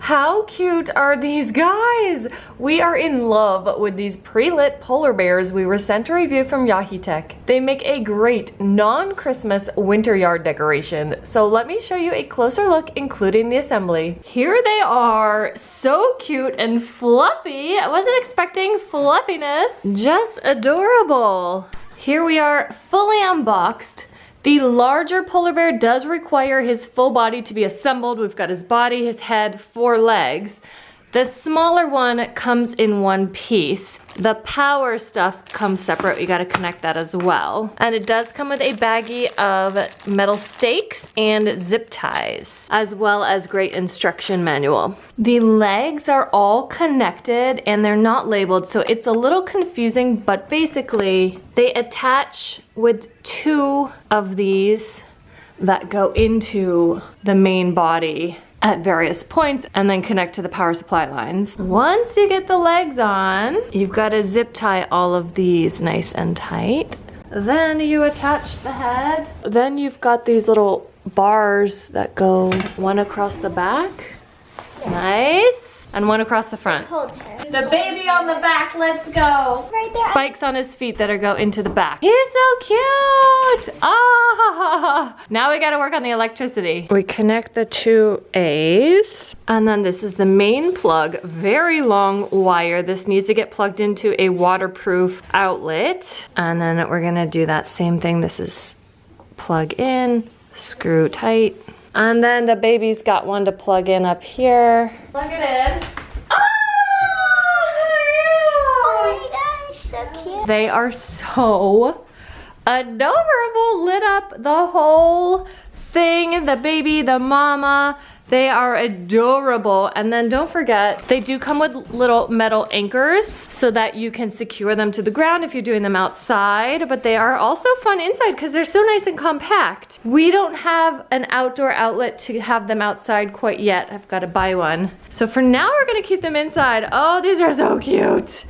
How cute are these guys? We are in love with these pre-lit polar bears we were sent to review from Yaheetech. They make a great non-Christmas winter yard decoration. So let me show you a closer look, including the assembly. Here they are, so cute and fluffy. I wasn't expecting fluffiness. Just adorable. Here we are, fully unboxed. The larger polar bear does require his full body to be assembled. We've got his body, his head, 4 legs. The smaller one comes in one piece. The power stuff comes separate. You gotta connect that as well. And it does come with a baggie of metal stakes and zip ties, as well as great instruction manual. The legs are all connected and they're not labeled, so it's a little confusing, but basically they attach with 2 of these that go into the main body at various points and then connect to the power supply lines. Once you get the legs on, you've got to zip tie all of these nice and tight. Then you attach the head. Then you've got these little bars that go one across the back. Nice. And one across the front. The baby on the back, let's go. Right there. Spikes on his feet that go into the back. He's so cute. Ah! Now we gotta work on the electricity. We connect the 2 A's. And then this is the main plug, very long wire. This needs to get plugged into a waterproof outlet. And then we're gonna do that same thing. This is plug in, screw tight. And then the baby's got one to plug in up here. Plug it in. Oh my gosh, so cute. They are so adorable. Lit up the whole thing. The baby, the mama. They are adorable. And then don't forget, they do come with little metal anchors so that you can secure them to the ground if you're doing them outside, but they are also fun inside because they're so nice and compact. We don't have an outdoor outlet to have them outside quite yet. I've got to buy one. So for now, we're gonna keep them inside. Oh, these are so cute.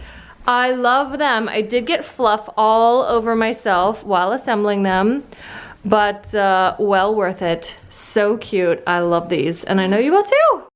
I love them. I did get fluff all over myself while assembling them, but well worth it. So cute. I love these, and I know you will too.